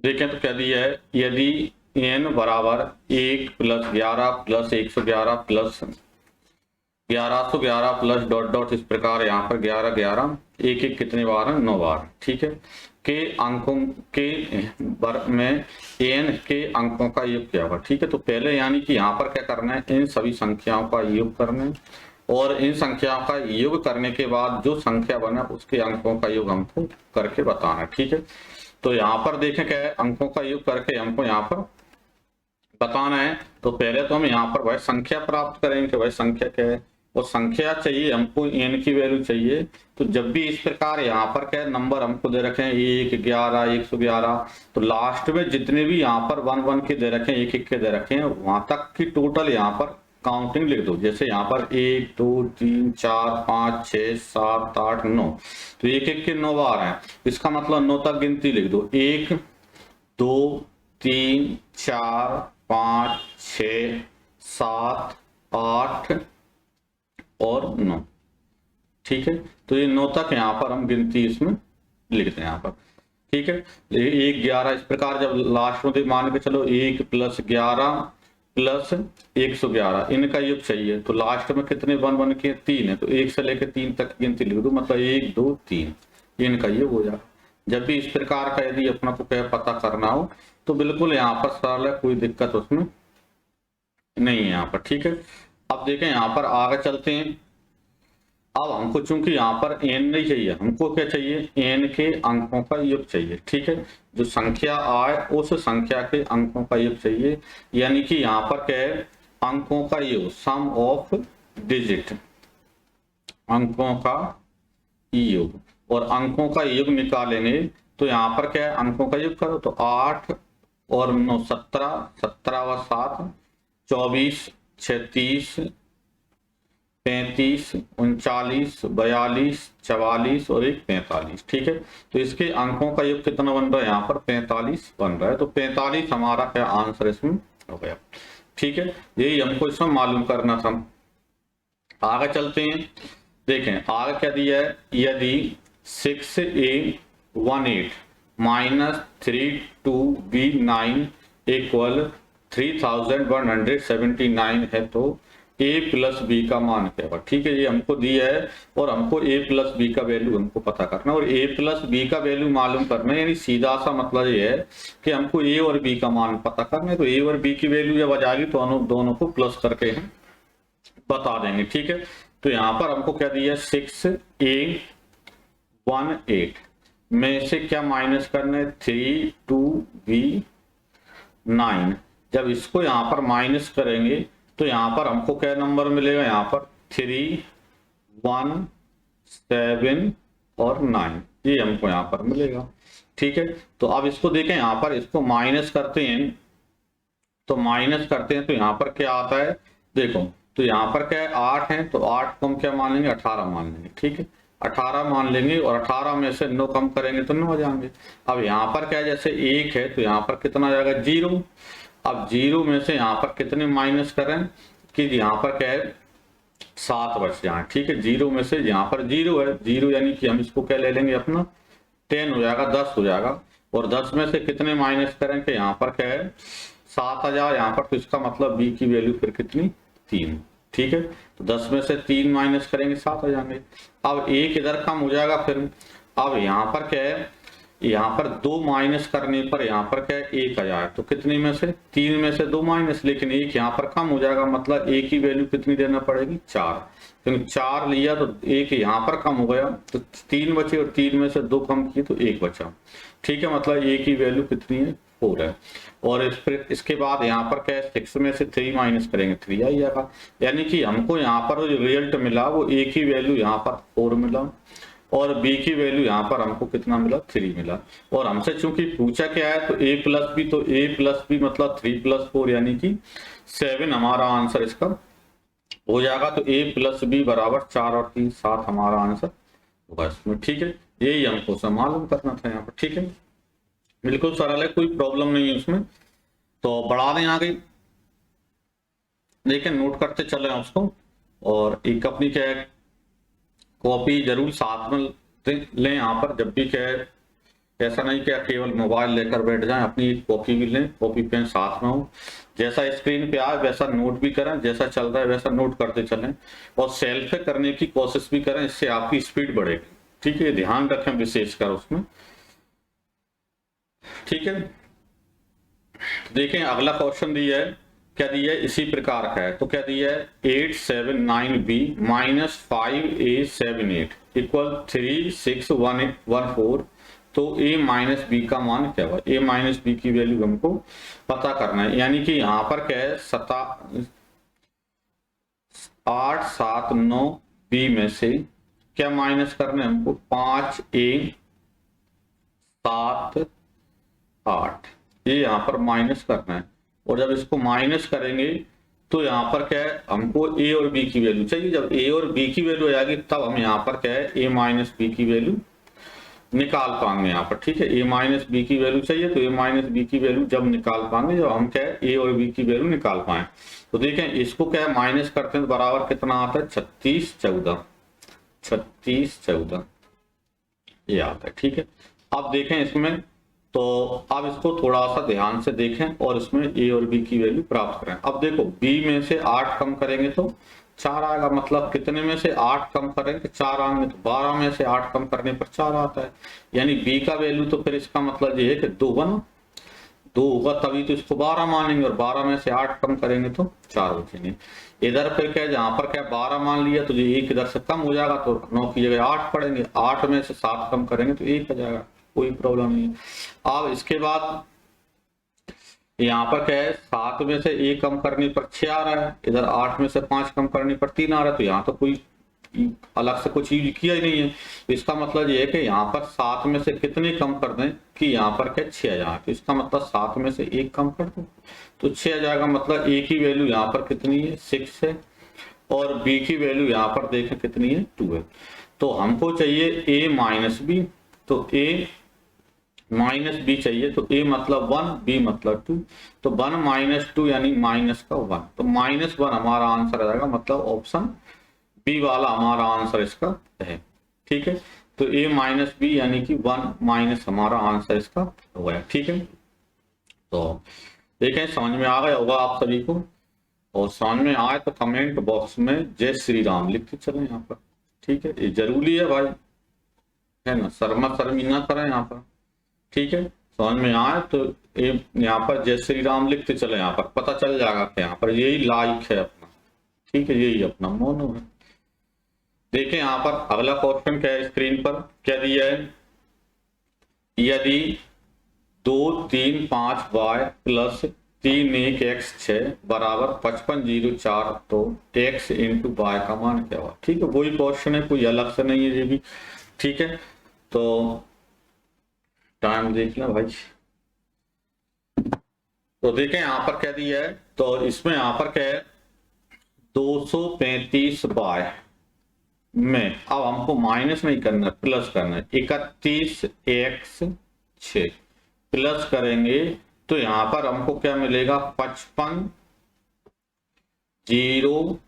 देखें तो क्या दिया है, यदि n बराबर 1 + 11 + 111 + 1111 प्लस डॉट डॉट, इस प्रकार यहाँ पर 11 11 एक एक कितने बार है, 9 बार, ठीक है। के अंकों के में n के अंकों का योग क्या होगा, ठीक है। तो पहले यानी कि यहाँ पर क्या करना है, इन सभी संख्याओं का योग करना है और इन संख्याओं का योग करने के बाद जो संख्या बना उसके अंकों का योग हमको करके बताना है, ठीक है। तो यहाँ पर देखें क्या है, अंकों का योग करके हमको यहाँ पर बताना है। तो पहले तो हम यहाँ पर भाई संख्या प्राप्त करेंगे कि भाई संख्या क्या है, और संख्या चाहिए हमको n की वैल्यू चाहिए। तो जब भी इस प्रकार यहाँ पर क्या नंबर हमको दे रखे हैं 1 11 111, तो लास्ट में जितने भी यहाँ पर 1 1 के दे रखे हैं, 1 1 के दे रखे हैं, वहां तक की टोटल यहाँ पर काउंटिंग लिख दो। जैसे यहाँ पर 1 2 3 4 5 6 7 8 9, तो 1 1 के 9 बार हैं, इसका मतलब 9 तक गिनती लिख दो। 1 2 3 4 5 6 7 8 और 9, ठीक है। तो ये 9 तक यहाँ पर हम गिनती इसमें लिखते हैं यहाँ पर, ठीक है। 1 11 इस प्रकार जब लास्ट में मान के चलो 1 + 11 + 111 इनका योग चाहिए, तो लास्ट में कितने 1 1 के 3 है, तो 1 से लेकर 3 तक गिनती लिख दो, मतलब 1 2 3 इनका योग हो जाएगा। जब भी इस प्रकार का यदि अपना को क्या पता करना हो तो बिल्कुल यहाँ पर सरल है, कोई दिक्कत उसमें नहीं है यहाँ पर, ठीक है। अब देखें यहाँ पर आगे चलते हैं। अब हमको चूंकि यहाँ पर n नहीं चाहिए, हमको क्या चाहिए, n के अंकों का योग चाहिए, ठीक है। जो संख्या आए उस संख्या के अंकों का योग चाहिए, यानी कि यहाँ पर क्या है, अंकों का योग, सम ऑफ डिजिट, अंकों का योग। और अंकों का योग निकालेंगे तो यहाँ पर क्या है, अंकों का योग करो तो 8 और 9 17, 17 और 7 24, 36 35 39 42 44 और 1 45, ठीक है। तो इसके अंकों का योग कितना बन रहा है, यहाँ पर 45 बन रहा है, तो 45 हमारा क्या आंसर इसमें हो गया, ठीक है। यही हमको इसमें मालूम करना था। आगे चलते हैं, देखें आगे क्या दिया है, यदि 6a18 -32b9 = 3179 है तो a + b का मान क्या होगा, ठीक है। ये हमको दिया है और हमको a + b का वैल्यू हमको पता करना है, और a + b का वैल्यू मालूम करना है, यानी सीधा सा मतलब ये है कि हमको a और b का मान पता करना है। तो a और b की वैल्यू जब आ जाएगी तो हम दोनों को प्लस करके हम बता देंगे, ठीक है। तो यहाँ पर हमको क्या दिया है, 6a18 में से क्या माइनस करना है, 32b9। जब इसको यहाँ पर माइनस करेंगे तो यहाँ पर हमको क्या नंबर मिलेगा, यहाँ पर 3 1 7 और 9, ये हमको यहाँ पर मिलेगा, ठीक है। तो अब इसको देखें, यहाँ पर इसको माइनस करते हैं, तो माइनस करते हैं तो यहाँ पर क्या आता है, देखो तो यहाँ पर क्या है 8 है, तो 8 को हम क्या मान लेंगे, 18 मान लेंगे, ठीक है। 18 मान लेंगे और 18 में से 9 कम करेंगे तो 9 हो जाएंगे। अब यहाँ पर क्या है, जैसे 1 है तो यहाँ पर कितना आ जाएगा, 0। अब 0 में से यहाँ पर कितने माइनस करें कि यहाँ पर क्या है 7 बच जाए, ठीक है। 0 में से यहाँ पर 0 है, 0 यानी कि हम इसको क्या ले लेंगे, अपना 10 हो जाएगा, 10 हो जाएगा। और 10 में से कितने माइनस करें कि यहाँ पर क्या है 7 आ जाए यहाँ पर, तो इसका मतलब b की वैल्यू फिर कितनी, 3, ठीक है। तो 10 में से 3 माइनस करेंगे 7 आ जाएंगे। अब 1 इधर कम हो जाएगा फिर। अब यहाँ पर क्या है, यहाँ पर 2 माइनस करने पर यहाँ पर क्या है 1 आ जाए, तो कितने में से 3 में से 2 माइनस, लेकिन 1 यहाँ पर कम हो जाएगा, मतलब 1 की वैल्यू कितनी देना पड़ेगी, 4। क्योंकि 4 लिया तो 1 यहाँ पर कम हो गया, तो 3 बचे और 3 में से 2 कम किए तो 1 बचा, ठीक है। मतलब 1 की वैल्यू कितनी है, 4 है। और इसके बाद यहाँ पर क्या है 6 में से 3 माइनस करेंगे 3 आ जाएगा, यानी कि हमको यहाँ पर जो रिजल्ट मिला वो a की वैल्यू यहाँ पर 4 मिला और b की वैल्यू यहाँ पर हमको कितना मिला, 3 मिला। और हमसे चूंकि पूछा क्या है तो a + b, तो a + b मतलब 3 + 4 यानी कि 7 हमारा आंसर इसका हो जाएगा। तो a + b = 4 और 3 7 हमारा आंसर होगा इसमें, ठीक है। यही हमको सब मालूम करना था यहाँ पर, ठीक है। बिल्कुल सरल है, कोई प्रॉब्लम नहीं है उसमें। तो बढ़ा दें आगे, देखिए नोट करते चले उसको, और एक अपनी क्या है कॉपी जरूर साथ में लें यहाँ पर, जब भी क्या है ऐसा नहीं कि केवल मोबाइल लेकर बैठ जाएं, अपनी कॉपी भी लें, कॉपी पेन साथ में हो, जैसा स्क्रीन पे आए वैसा नोट भी करें, जैसा चल रहा है वैसा नोट करते चलें, और सेल्फ करने की कोशिश भी करें, इससे आपकी स्पीड बढ़ेगी। ठीक है, ध्यान रखें विशेषकर उसमें। ठीक है, देखें अगला क्वेश्चन दिया है, क्या दिया है, इसी प्रकार का है। तो क्या दिया है, 879b माइनस 5a78 इक्वल 36114। तो a माइनस बी का मान क्या हुआ, a माइनस बी की वैल्यू हमको पता करना है। यानी कि यहाँ पर क्या है, 879b में से क्या माइनस करना है हमको, 5a78 ये यहाँ पर माइनस करना है। और जब इसको माइनस करेंगे तो यहाँ पर क्या है, हमको a और b की वैल्यू चाहिए। जब a और b की वैल्यू आ जाएगी तब हम यहाँ पर क्या है, a माइनस बी की वैल्यू निकाल पाएंगे यहाँ पर। ठीक है, a माइनस बी की वैल्यू चाहिए, तो a माइनस बी की वैल्यू जब निकाल पाएंगे जब हम क्या है, a और b की वैल्यू निकाल पाए। तो देखें इसको क्या है, माइनस करते हैं तो बराबर कितना आता है, 36 14 ये आता है। ठीक है, अब देखें इसमें, तो अब इसको थोड़ा सा ध्यान से देखें और इसमें a और b की वैल्यू प्राप्त करें। अब देखो b में से 8 कम करेंगे तो 4 आएगा, मतलब कितने में से 8 कम करेंगे 4 आएंगे, तो 12 में से 8 कम करने पर 4 आता है। यानी b का वैल्यू, तो फिर इसका मतलब ये है कि 2 बना, 2 होगा तभी तो इसको 12 मानेंगे, और 12 में से 8 कम करेंगे तो 4 बचेंगे। इधर पे क्या, जहां पर क्या 12 मान लिया तो ये 1 इधर से कम हो जाएगा, तो 9 की जगह 8 पड़ेंगे, 8 में से 7 कम करेंगे तो 1 आ जाएगा, कोई प्रॉब्लम नहीं है। अब इसके बाद यहाँ पर क्या है, 7 में से 1 कम करने पर 6 आ रहा है, इधर 8 में से 5 कम करने पर 3 आ रहा है, तो यहाँ तो कोई अलग से कुछ चीज किया ही नहीं है। तो इसका मतलब ये है कि यहाँ पर 7 में से कितने कम कर दें कि यहाँ पर क्या 6 आ जाए, तो इसका मतलब 7 में से 1 कम कर दो तो 6 आ जाएगा। मतलब a की वैल्यू यहाँ पर कितनी है, 6 है, और b की वैल्यू यहाँ पर देखें कितनी है, 2 है। तो हमको चाहिए a माइनस बी, तो a माइनस बी चाहिए, तो a मतलब 1, b मतलब 2, तो 1 माइनस 2 यानी माइनस का 1, तो -1 हमारा आंसर आ जाएगा, मतलब ऑप्शन बी वाला हमारा आंसर इसका है। ठीक है, तो a माइनस बी यानी कि 1 माइनस हमारा आंसर इसका हो गया। ठीक है, तो देखें समझ में आ गया होगा आप सभी को, और समझ में आए तो कमेंट बॉक्स में जय श्री राम लिखते चले यहाँ पर। ठीक है, ये जरूरी है भाई, है ना, शर्मी ना करें यहाँ पर। ठीक है, समझ में आए तो यहाँ पर जय श्री राम लिखते चले, यहाँ पर पता चल जाएगा कि यहाँ पर यही लाइक है अपना। ठीक है, यही अपना मोनो है। देखें यहाँ पर अगला क्वेश्चन क्या है, स्क्रीन पर क्या दिया है, यदि 2 3 5 y प्लस 3 1 x 6 बराबर 55 0 4, तो x इंटू y का मान क्या हुआ। ठीक है, वही क्वेश्चन है, कोई अलग से नहीं है ये भी। ठीक है, तो टाइम देख लें भाई। तो देखें यहाँ पर क्या दिया है, तो इसमें यहाँ पर क्या है, 235 y में, अब हमको माइनस नहीं करना, प्लस करना है, 31 x 6 प्लस करेंगे तो यहां पर हमको क्या मिलेगा, 55 0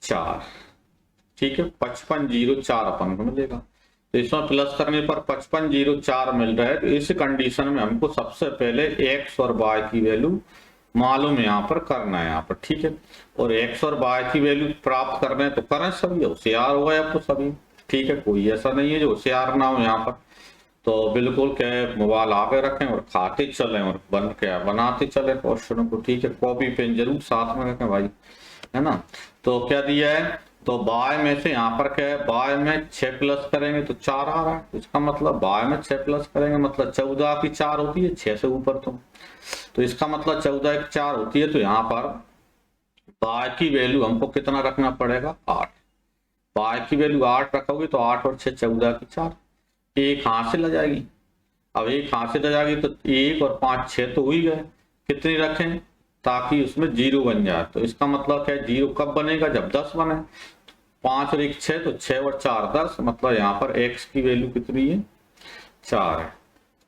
4। ठीक है, 55 0 4 अपन को मिलेगा, तो इसमें प्लस करने पर 55 0 4 मिल रहा है। तो इस कंडीशन में हमको सबसे पहले x और y की वैल्यू मालूम यहाँ पर करना है यहाँ पर। ठीक है, और x और y की वैल्यू प्राप्त करना है तो करें, सभी होशियार हो गए अब तो सभी। ठीक है, कोई ऐसा नहीं है जो होशियार ना हो यहाँ पर। तो बिल्कुल क्या है, मोबाइल आगे रखें और खाते चलें और बनाते चले क्वेश्चनों को। ठीक है, कॉपी पेन जरूर साथ में रखें भाई, है ना। तो क्या दिया है, तो y में से यहाँ पर क्या है, y में 6 प्लस करेंगे तो 4 आ रहा है, तो इसका मतलब y में 6 प्लस करेंगे मतलब 14 की 4 होती है 6 से ऊपर, तो इसका मतलब 14 की 4 होती है। तो यहाँ पर y की वैल्यू हमको कितना रखना पड़ेगा, 8। y की वैल्यू 8 रखोगे तो 8 और 6 14 की 4, एक हासिल आ जाएगी। अब एक हासिल आ जाएगी तो 1 और 5 6 तो हो ही गए, कितनी रखें ताकि उसमें 0 बन जाए। तो इसका मतलब क्या है, 0 कब बनेगा, जब 10 बने। 5 और 1 6, तो 6 और 4 10, मतलब यहाँ पर x की वैल्यू कितनी है, 4 है।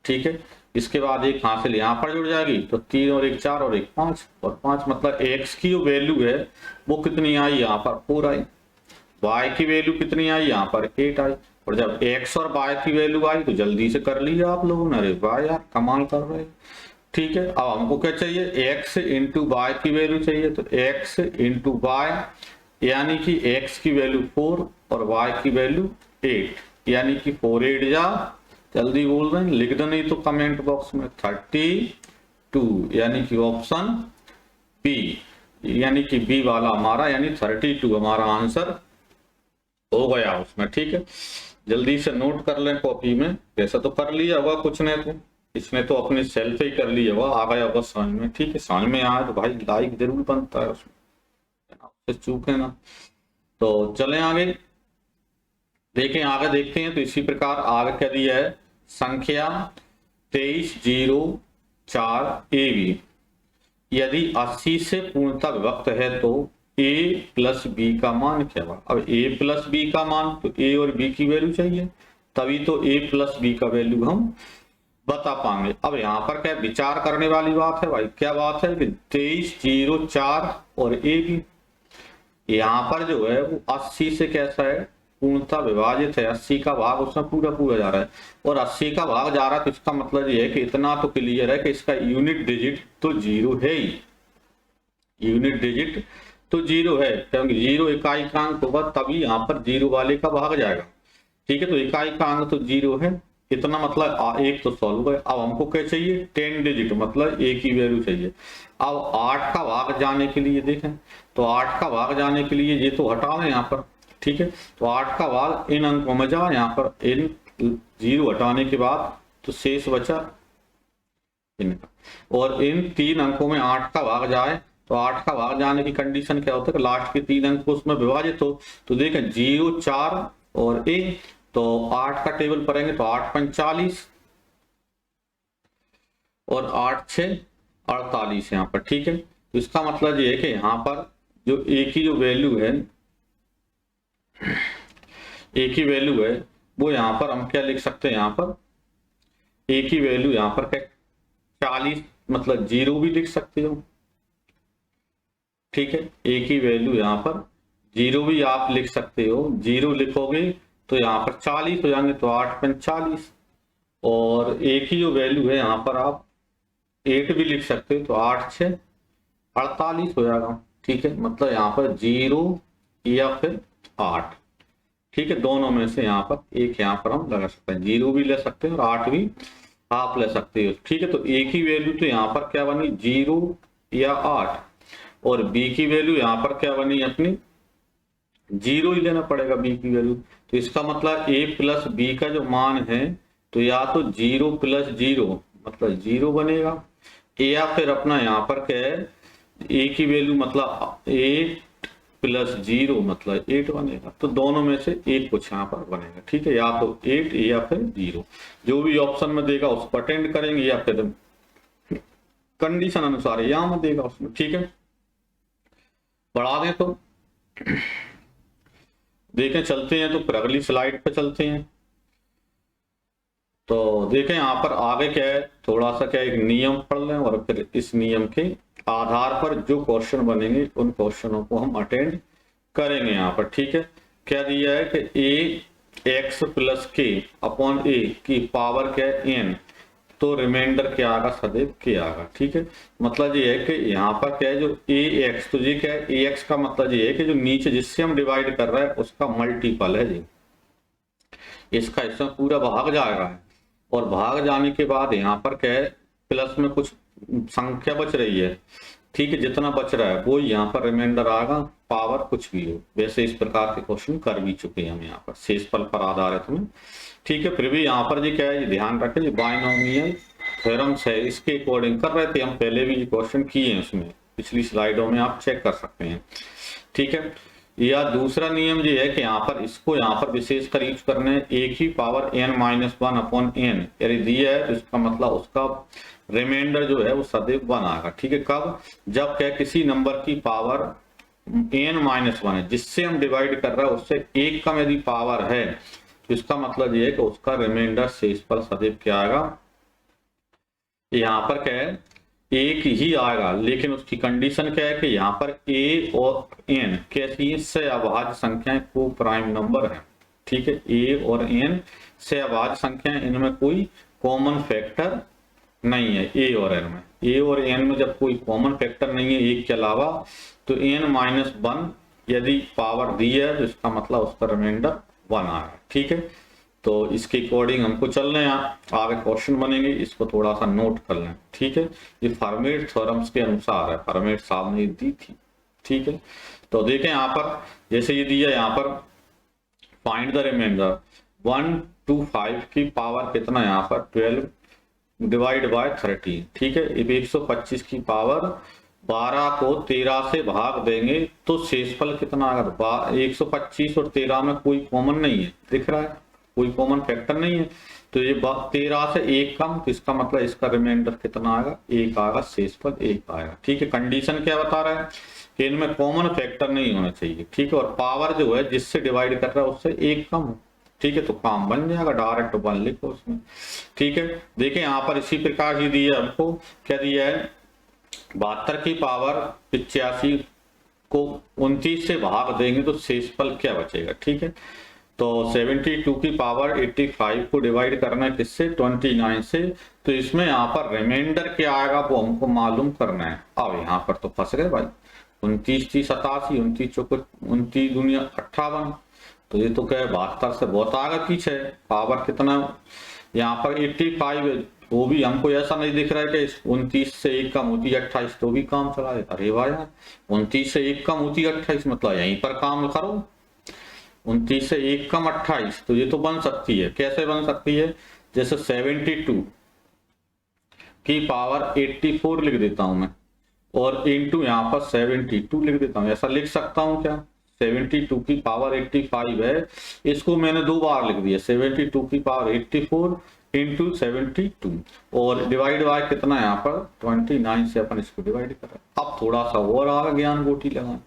ठीक है, इसके बाद एक हासिल यहाँ पर जुड़ जाएगी, तो 3 और 1 4 और 1 5, और 5 मतलब x की जो वैल्यू है वो कितनी आई, यहाँ पर 4 आई। y की वैल्यू कितनी आई, यहाँ पर 8 आई। और जब x और y की वैल्यू आई तो जल्दी से कर लिया आप लोगों ने। अरे वाह यार, कमाल कर रहे हैं। ठीक है, अब हमको क्या चाहिए, x इंटू वाई की वैल्यू चाहिए। तो x इंटू वाई यानी कि x की वैल्यू 4 और y की वैल्यू 8, यानी कि 4 8 जा, जल्दी बोल रहे हैं, लिख दो नहीं तो कमेंट बॉक्स में 32, यानी कि ऑप्शन बी, यानी कि बी वाला हमारा यानी 32 हमारा आंसर हो गया उसमें। ठीक है, जल्दी से नोट कर लें कॉपी में, वैसा तो कर लिया होगा कुछ ने तो, इसने तो अपने सेल्फ ही कर लिया होगा, आ गया होगा समझ में। ठीक है, समझ में आया तो भाई लाइक जरूर बनता है उसमें, चूक है ना। तो चलें आगे, देखें आगे देखते हैं। तो इसी प्रकार आगे क्या दिया है, संख्या 2304 AB यदि 80 से पूर्णतः विभक्त है तो a प्लस बी का मान क्या होगा। अब a प्लस बी का मान, तो a और b की वैल्यू चाहिए, तभी तो a प्लस बी का वैल्यू हम बता पाएंगे। अब यहाँ पर क्या विचार करने वाली बात है भाई, क्या बात है कि 2304 और a b, यहाँ पर जो है वो 80 से कैसा है, पूर्णतः विभाजित है, 80 का भाग उसमें पूरा पूरा जा रहा है, और 80 का भाग जा रहा है, तो इसका मतलब ये है कि इतना तो क्लियर है कि इसका यूनिट डिजिट तो 0 है ही, यूनिट डिजिट तो 0 है, क्योंकि 0 इकाई का अंक होगा तभी यहाँ पर 0 वाले का भाग जाएगा। ठीक है, तो इकाई का अंक तो 0 है, इतना मतलब एक तो सॉल्व है। अब हमको क्या चाहिए, 10 डिजिट मतलब एक ही वैल्यू चाहिए। अब 8 का भाग जाने के लिए देखें, तो 8 का भाग जाने के लिए ये तो हटा दें यहाँ पर। ठीक है, तो 8 का भाग इन अंकों में जाए, यहाँ पर इन 0 हटाने के बाद तो शेष बचा इनका, और इन 3 अंकों में 8 का भाग जाए, तो 8 का भाग जाने की कंडीशन क्या होता है कि लास्ट के 3 अंक उसमें विभाजित हो। तो देखें 0 4 और a, तो 8 का टेबल पढ़ेंगे तो 8 45 और 8 6 48 यहाँ पर। ठीक है, तो इसका मतलब ये है कि यहाँ पर जो a की जो वैल्यू है, a की वैल्यू है वो यहाँ पर हम क्या लिख सकते हैं, यहाँ पर a की वैल्यू यहाँ पर क्या 40 मतलब 0 भी लिख सकते हो। ठीक है, a की वैल्यू यहाँ पर 0 भी आप लिख सकते हो, 0 लिखोगे तो यहाँ पर 40 हो जाएंगे, तो 8 45, और a की जो वैल्यू है यहाँ पर आप 8 भी लिख सकते हो, तो 8 6 48 हो जाएगा। ठीक है, मतलब यहाँ पर 0 या फिर 8। ठीक है, दोनों में से यहाँ पर एक यहाँ पर हम लगा सकते हैं, 0 भी ले सकते हैं और 8 भी आप ले सकते हो। ठीक है, तो a की वैल्यू तो यहाँ पर क्या बनी 0 या 8, और b की वैल्यू यहाँ पर क्या बनी अपनी 0 ही लेना पड़ेगा b की वैल्यू। तो इसका मतलब a प्लस बी का जो मान है, तो या तो 0 प्लस 0 मतलब 0 बनेगा, या फिर अपना यहाँ पर क्या है a की वैल्यू मतलब 8 प्लस 0 मतलब 8 बनेगा। तो दोनों में से एक कुछ यहाँ पर बनेगा। ठीक है, या तो 8 या फिर 0, जो भी ऑप्शन में देगा उसको अटेंड करेंगे, या फिर कंडीशन अनुसार यहाँ में देगा उसमें। ठीक है, बढ़ा दें तो देखें, चलते हैं तो फिर अगली स्लाइड पे चलते हैं। तो देखें यहाँ पर आगे क्या है, थोड़ा सा क्या एक नियम पढ़ लें, और फिर इस नियम के आधार पर जो क्वेश्चन बनेंगे उन क्वेश्चनों को हम अटेंड करेंगे यहाँ पर। ठीक है, क्या दिया है कि ax प्लस के अपॉन a की पावर क्या है n, तो रिमाइंडर क्या आएगा, सदैव के आएगा। ठीक है, मतलब ये है कि यहाँ पर क्या है जो ax, तो ये क्या है ax का मतलब ये है कि जो नीचे जिससे हम डिवाइड कर रहे हैं उसका मल्टीपल है जी, इसका इसमें पूरा भाग जाएगा, और भाग जाने के बाद यहाँ पर क्या है प्लस में कुछ संख्या बच रही है। ठीक है, जितना बच रहा है वो यहाँ पर रिमाइंडर आएगा, पावर कुछ भी हो। वैसे इस प्रकार के क्वेश्चन कर भी चुके हैं हम यहाँ पर शेषफल पर आधारित में। ठीक है, फिर भी यहाँ पर जी क्या है, ये ध्यान रखें ये बाइनोमियल थ्योरम्स है, इसके अकॉर्डिंग कर रहे थे हम, पहले भी क्वेश्चन किए हैं उसमें, पिछली स्लाइडों में आप चेक कर सकते हैं। ठीक है, या दूसरा नियम ये है कि यहाँ पर इसको यहाँ पर विशेष कर यूज करने, एक ही पावर n-1 अपॉन n यदि दिया है तो इसका मतलब उसका रिमाइंडर जो है वो सदैव 1 आएगा। ठीक है, कब, जब क्या किसी नंबर की पावर n-1 है, जिससे हम डिवाइड कर रहे हैं उससे एक कम यदि पावर है, तो इसका मतलब ये है कि उसका रिमाइंडर शेषफल सदैव क्या आएगा, यहाँ पर क्या है एक ही आएगा, लेकिन उसकी कंडीशन क्या है कि यहाँ पर a और n कैसी इससे अभाज्य संख्याएं को प्राइम नंबर है। ठीक है, ए और एन सहभाज्य संख्या है, इनमें कोई कॉमन फैक्टर नहीं है ए और एन में। ए और एन में जब कोई कॉमन फैक्टर नहीं है एक के अलावा, तो n-1 यदि पावर दी है तो इसका मतलब उसका रिमाइंडर 1 आएगा। ठीक है, तो इसके अकॉर्डिंग हमको चल रहे हैं, आगे क्वेश्चन बनेंगे, इसको थोड़ा सा नोट कर लें। ठीक है, ये फर्मेट थ्योरम्स के अनुसार है, फर्मेट साहब ने दी थी। ठीक है, तो देखें यहाँ पर जैसे ये दिया यहाँ पर फाइंड द रिमाइंडर 1 to 5 की पावर कितना यहाँ पर 12 डिवाइड बाय 13। ठीक है, अब 125 की पावर 12 को 13 से भाग देंगे तो शेषफल कितना आएगा। 125 और 13 में कोई कॉमन नहीं है, दिख रहा है, कोई कॉमन फैक्टर नहीं है, तो ये 13 से 1 कम, तो इसका मतलब इसका रिमाइंडर कितना आएगा, 1 आएगा, शेषफल 1 आएगा। ठीक है, कंडीशन क्या बता रहा है कि इनमें कॉमन फैक्टर नहीं होना चाहिए। ठीक है, और पावर जो है जिससे डिवाइड कर रहा है उससे 1 कम हो। ठीक है, तो काम बन जाएगा, डायरेक्ट 1 लिखो उसमें। ठीक है, देखिए यहाँ पर इसी प्रकार ही दिया हमको, क्या दिया है, 72 की पावर 85 को 29 से भाग देंगे तो शेषफल क्या बचेगा। ठीक है, तो 72 की पावर 85 को डिवाइड करना है किससे, 29 से, तो इसमें यहाँ पर रिमाइंडर क्या आएगा वो हमको मालूम करना है। अब यहाँ पर तो फंस गए भाई, 29 थी 87, 29 दूनी 58, तो ये तो क्या है 72 से बहुत आगे पीछे है। पावर कितना यहाँ पर 85 है, वो भी हमको ऐसा नहीं दिख रहा है कि 29 से 1 कम होती है 28, तो भी काम चला है। अरे भाई यार 29 से 1 कम होती है 28, मतलब यहीं पर काम करो, 29 से 1 कम 28, तो ये तो बन सकती है। कैसे बन सकती है, जैसे 72 की पावर 84 लिख देता हूं मैं, और इंटू यहाँ पर 72 लिख देता हूँ। ऐसा लिख सकता हूँ क्या, 72 की पावर 85 है, इसको मैंने 2 बार लिख दिया, 72 की पावर 84 इंटू 72, और डिवाइड बाय कितना यहाँ पर 29 से अपन इसको डिवाइड करें। अब थोड़ा सा और आगे ज्ञान गोटी लगाएं।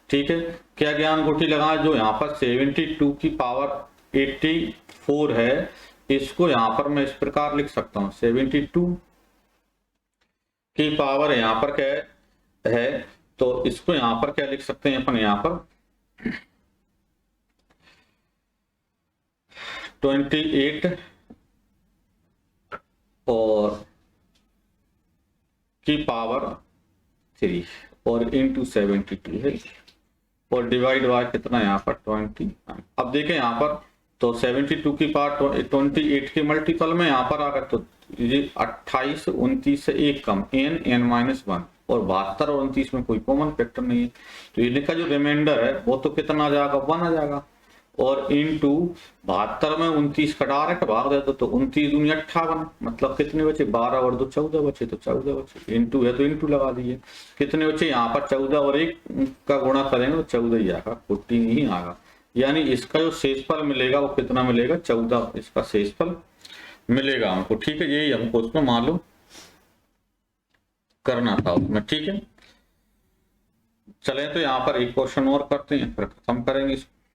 ठीक है, क्या ज्ञान गोटी लगाएं, जो यहाँ पर 72 की पावर 84 है, इसको यहाँ पर मैं इस प्रकार लिख सकता हूँ, 72 की पावर यहाँ पर क्या है, तो इसको यहाँ पर क्या लिख सकते हैं अपन, यहाँ पर 28 और की पावर 3 और इंटू 72 है, और डिवाइड बाय कितना यहाँ पर 20। अब देखें यहाँ पर तो 72 की पावर 28 के मल्टीपल में यहाँ पर आकर तो ये 28 29 से 1 कम n-1, और 72 और 29 में कोई कॉमन फैक्टर नहीं है, तो इनका जो रिमाइंडर है वो तो कितना आ जाएगा, 1 आ जाएगा, और इंटू 72 में 29 का डायरेक्ट भाग देते तो 29 दूनी 58, मतलब कितने बचे 12 और 2 14 बचे, तो 14 बचे, इंटू है तो इंटू लगा दिए, कितने बचे यहाँ पर 14 और 1 का गुणा करेंगे तो 14 ही आएगा, 14 ही आएगा। यानी इसका जो शेषफल मिलेगा वो कितना मिलेगा, 14 इसका शेषफल मिलेगा हमको। ठीक है, यही हमको उसमें मालूम करना था उसमें। ठीक है, चले तो यहाँ पर एक क्वेश्चन और करते हैं, फिर खत्म करेंगे इसको।